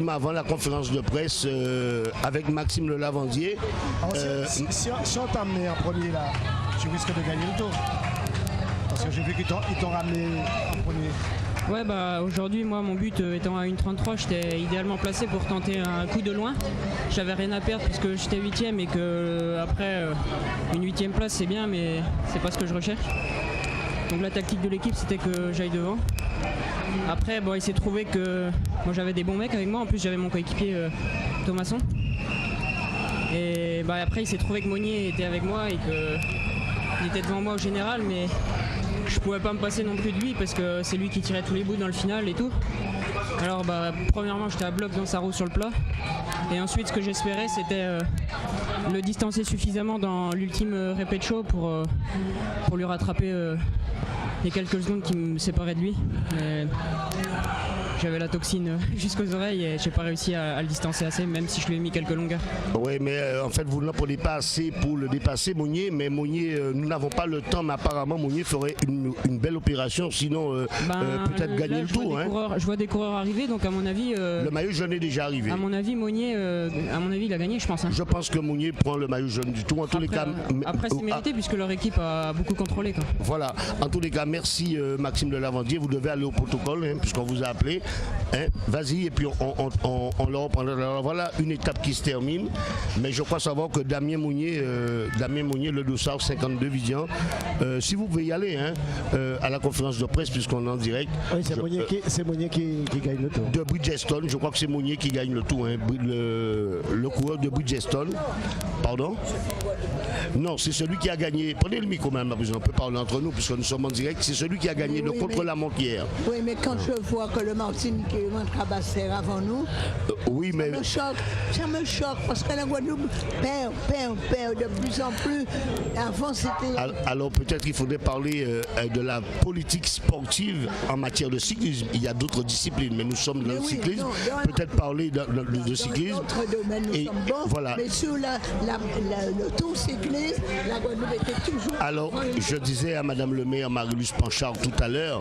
rapidement avant la conférence de presse avec Maxime Le Lavandier. Si on t'a amené en premier là, tu risques de gagner le tour. Parce que j'ai vu qu'ils t'ont ramené en premier. Ouais, bah aujourd'hui, moi, mon but étant à 1,33, j'étais idéalement placé pour tenter un coup de loin. J'avais rien à perdre puisque j'étais 8ème et que après une 8ème place c'est bien, mais c'est pas ce que je recherche. Donc la tactique de l'équipe c'était que j'aille devant. Après, bon, il s'est trouvé que moi j'avais des bons mecs avec moi. En plus, j'avais mon coéquipier Thomasson. Et bah, après, il s'est trouvé que Monnier était avec moi et qu'il était devant moi au général, mais je pouvais pas me passer non plus de lui parce que c'est lui qui tirait tous les bouts dans le final et tout. Alors bah, premièrement j'étais à bloc dans sa roue sur le plat et ensuite ce que j'espérais c'était le distancer suffisamment dans l'ultime répé de show pour lui rattraper les quelques secondes qui me séparaient de lui. Mais j'avais la toxine jusqu'aux oreilles et j'ai pas réussi à le distancer assez, même si je lui ai mis quelques longueurs. Oui, mais en fait, vous n'en prenez pas assez pour le dépasser, Monnier. Mais Monnier, nous n'avons pas le temps, mais apparemment, Monnier ferait une belle opération, sinon peut-être gagner le tour. Je vois des coureurs arriver, donc à mon avis... le maillot jaune est déjà arrivé. À mon avis, Monnier, il a gagné, je pense. Hein. Je pense que Monnier prend le maillot jaune du tour. En tous les cas, après, c'est mérité, puisque leur équipe a beaucoup contrôlé. Quoi. Voilà. En tous les cas, merci Maxime de Lavandier. Vous devez aller au protocole, puisqu'on vous a appelé. Vas-y, et puis on le reprendra. Alors voilà une étape qui se termine, mais je crois savoir que Damien Monnier, le dossard 52 Vidian, si vous pouvez y aller à la conférence de presse puisqu'on est en direct. Oui, c'est Monnier qui gagne le tour. De Bridgestone, je crois que c'est Monnier qui gagne le tour, le coureur de Bridgestone. Pardon? Non, c'est celui qui a gagné. Prenez le micro même, on peut parler entre nous puisque nous sommes en direct. C'est celui qui a gagné le contre-la-montre hier. Oui, mais quand je vois que le Martinique monte Cabasser avant nous, oui, mais... ça me choque parce que la Guadeloupe perd de plus en plus. Avant, c'était... Alors peut-être qu'il faudrait parler de la politique sportive en matière de cyclisme. Il y a d'autres disciplines, mais nous sommes dans le cyclisme. Peut-être parler de cyclisme. Dans d'autres domaines, nous sommes bons, voilà. Mais sur le tour cyclisme, la Guadeloupe était toujours... Alors, je disais à Madame le maire Marie-Luce Panchard tout à l'heure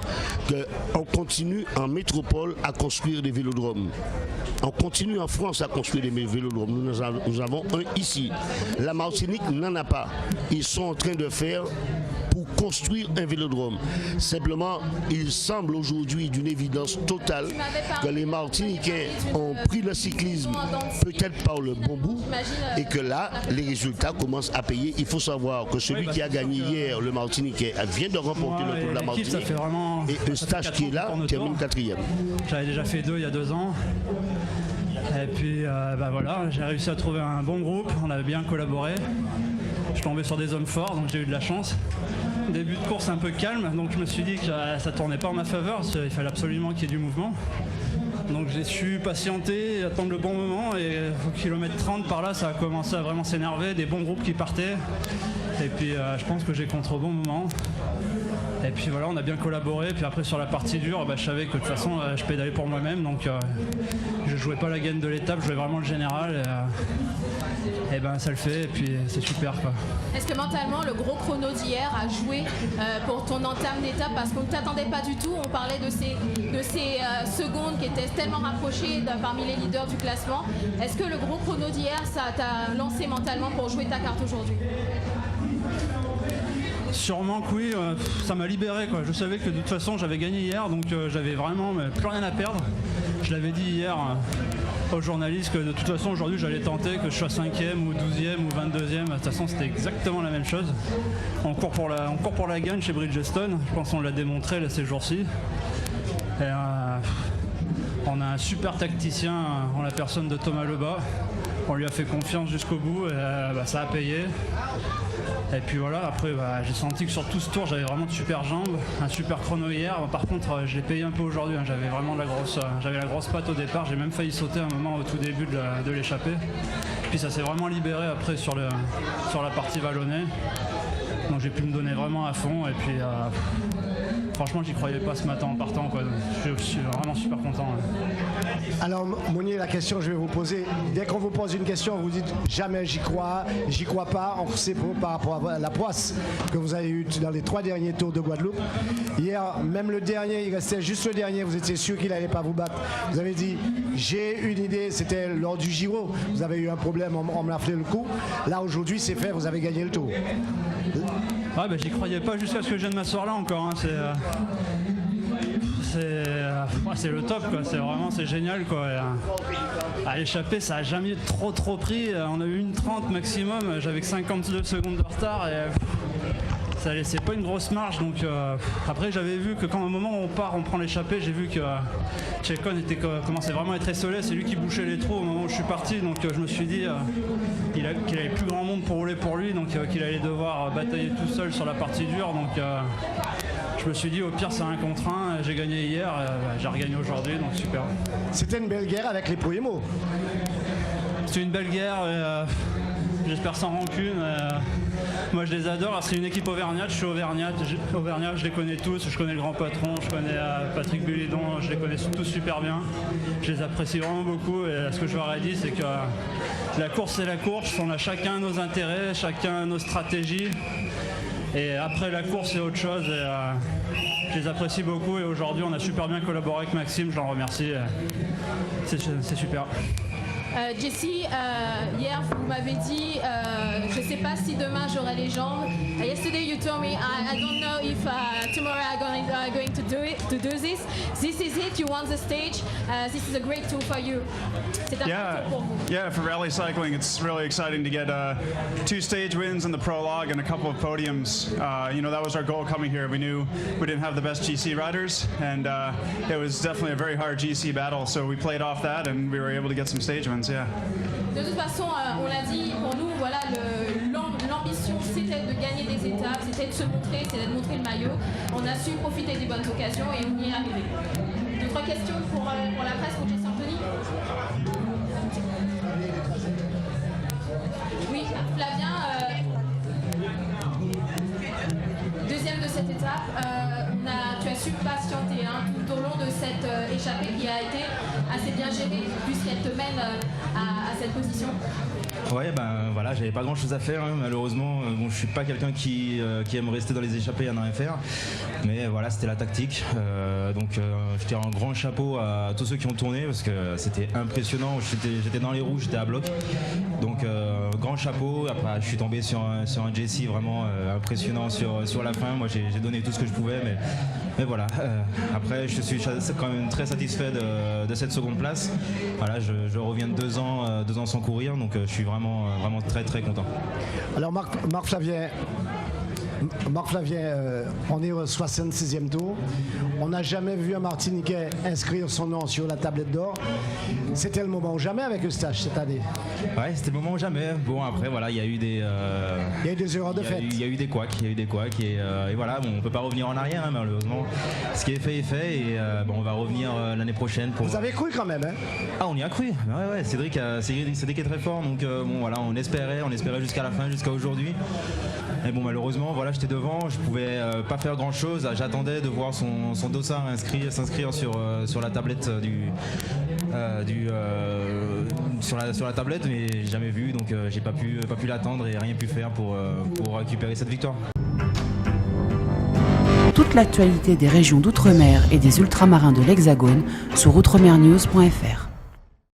qu'on continue en métropole à construire des vélodromes. On continue en France à construire des vélodromes. Nous avons un ici. La Martinique n'en a pas. Ils sont en train de faire pour construire un vélodrome. Simplement, il semble aujourd'hui d'une évidence totale que les Martiniquais ont pris le cyclisme peut-être par le bon bout et que là, les résultats commencent à payer. Il faut savoir que celui qui a gagné hier, le Martiniquais, vient de remporter le Tour de la Martinique. Et Eustache qui est là termine 4e. J'avais déjà fait 2 il y a 2 ans. Et puis voilà, j'ai réussi à trouver un bon groupe, on a bien collaboré. Je suis tombé sur des hommes forts, donc j'ai eu de la chance. Début de course un peu calme, donc je me suis dit que ça tournait pas en ma faveur, parce qu'il fallait absolument qu'il y ait du mouvement. Donc j'ai su patienter, attendre le bon moment, et au kilomètre 30 par là, ça a commencé à vraiment s'énerver, des bons groupes qui partaient. Et puis je pense que j'ai contre au bon moment. Et puis voilà, on a bien collaboré. Puis après sur la partie dure, je savais que de toute façon je pédalais pour moi-même, donc je jouais pas la gagne de l'étape, je jouais vraiment le général. Et ça le fait, et puis c'est super quoi. Est-ce que mentalement le gros chrono d'hier a joué pour ton entame d'étape, parce qu'on ne t'attendait pas du tout, on parlait de ces secondes qui étaient tellement rapprochées parmi les leaders du classement. Est-ce que le gros chrono d'hier, ça t'a lancé mentalement pour jouer ta carte aujourd'hui? Sûrement que oui, ça m'a libéré quoi. Je savais que de toute façon j'avais gagné hier, donc j'avais vraiment plus rien à perdre. Je l'avais dit hier aux journalistes que de toute façon aujourd'hui j'allais tenter, que je sois 5e ou 12e ou 22e. De toute façon c'était exactement la même chose. On court pour la gagne chez Bridgestone, je pense qu'on l'a démontré là, ces jours-ci. Et, on a un super tacticien en la personne de Thomas Lebas. On lui a fait confiance jusqu'au bout et ça a payé. Et puis voilà, après j'ai senti que sur tout ce tour j'avais vraiment de super jambes, un super chrono hier. Par contre je l'ai payé un peu aujourd'hui, j'avais vraiment j'avais la grosse patte au départ, j'ai même failli sauter un moment au tout début de l'échappée. Puis ça s'est vraiment libéré après sur la partie vallonnée. Donc j'ai pu me donner vraiment à fond et puis franchement, j'y croyais pas ce matin en partant, quoi. Donc, je suis vraiment super content. Alors Mounier, la question que je vais vous poser, dès qu'on vous pose une question, vous dites jamais j'y crois pas, c'est par rapport à la poisse que vous avez eue dans les 3 derniers tours de Guadeloupe. Hier, même le dernier, il restait juste le dernier, vous étiez sûr qu'il n'allait pas vous battre. Vous avez dit, j'ai une idée, c'était lors du Giro, vous avez eu un problème, on me l'a fait le coup. Là aujourd'hui c'est fait, vous avez gagné le tour. Ouais, j'y croyais pas jusqu'à ce que je vienne m'asseoir là encore. Hein. C'est le top, quoi. C'est génial, quoi. À l'échappée, ça a jamais trop pris. On a eu une 30 maximum. J'avais que 52 secondes de retard et ça laissait pas une grosse marge. Donc après, j'avais vu que quand au moment où on prend l'échappée, j'ai vu que Chekon commençait vraiment à être essolé. C'est lui qui bouchait les trous au moment où je suis parti. Donc je me suis dit qu'il avait plus grand monde pour rouler pour lui, donc qu'il allait devoir batailler tout seul sur la partie dure. Donc je me suis dit au pire c'est 1 contre 1, j'ai gagné hier, j'ai regagné aujourd'hui, donc super. C'était une belle guerre avec les Poyemo. C'est une belle guerre, j'espère sans rancune. Moi je les adore, c'est une équipe auvergnate, je suis auvergnat, je les connais tous, je connais le grand patron, je connais Patrick Bulidon, je les connais tous super bien. Je les apprécie vraiment beaucoup et ce que je leur ai dit c'est que la course c'est la course, on a chacun nos intérêts, chacun nos stratégies. Et après la course c'est autre chose et je les apprécie beaucoup et aujourd'hui on a super bien collaboré avec Maxime, je l'en remercie, c'est super. Jessie, hier vous m'avez dit, je ne sais pas si demain j'aurai les jambes. Yesterday you told me I don't know if tomorrow I'm going to do this. This is it. You won the stage. This is a great tour for you. C'est un tour pour vous. Yeah, for rally cycling, it's really exciting to get 2 stage wins in the prologue and a couple of podiums. That was our goal coming here. We knew we didn't have the best GC riders, and it was definitely a very hard GC battle. So we played off that, and we were able to get some stage wins. Yeah. De toute façon, on l'a dit, pour nous, voilà, l'ambition c'était de gagner des étapes, c'était de se montrer, c'était de montrer le maillot. On a su profiter des bonnes occasions et on y est arrivé. 2-3 questions pour la presse, pour Jessie Anthony. Oui, Flavien, deuxième de cette étape, tu as su patienter tout au long de cette échappée qui a été assez bien gérée puisqu'elle te mène à cette position. Ouais, voilà, j'avais pas grand chose à faire, hein, malheureusement. Je suis pas quelqu'un qui aime rester dans les échappées à rien faire, mais voilà, c'était la tactique. Je tire un grand chapeau à tous ceux qui ont tourné parce que c'était impressionnant. J'étais dans les roues, j'étais à bloc, donc grand chapeau. Après, je suis tombé sur un Jessie vraiment impressionnant sur la fin. Moi, j'ai donné tout ce que je pouvais, mais voilà. Après, je suis quand même très satisfait de cette seconde place. Voilà, je reviens de 2 ans sans courir, donc je suis vraiment très très content. Alors Marc Flavien, on est au 66e tour. On n'a jamais vu un Martiniquais inscrire son nom sur la tablette d'or. C'était le moment ou jamais avec Eustache cette année. Ouais, c'était le moment ou jamais. Bon, après, voilà, il y a eu des erreurs de fait. Il y a eu des couacs, et voilà, on ne peut pas revenir en arrière, hein, malheureusement. Ce qui est fait est fait, et on va revenir l'année prochaine. Vous avez cru quand même, hein? Ah, on y a cru. Ouais, Cédric est très fort, donc voilà, on espérait jusqu'à la fin, jusqu'à aujourd'hui. Et bon, malheureusement, voilà, j'étais devant, je pouvais pas faire grand chose. J'attendais de voir son dossard s'inscrire sur la tablette sur la tablette, mais j'ai jamais vu, donc j'ai pas pu l'attendre et rien pu faire pour récupérer cette victoire. Toute l'actualité des régions d'outre-mer et des ultramarins de l'Hexagone sur outremernews.fr.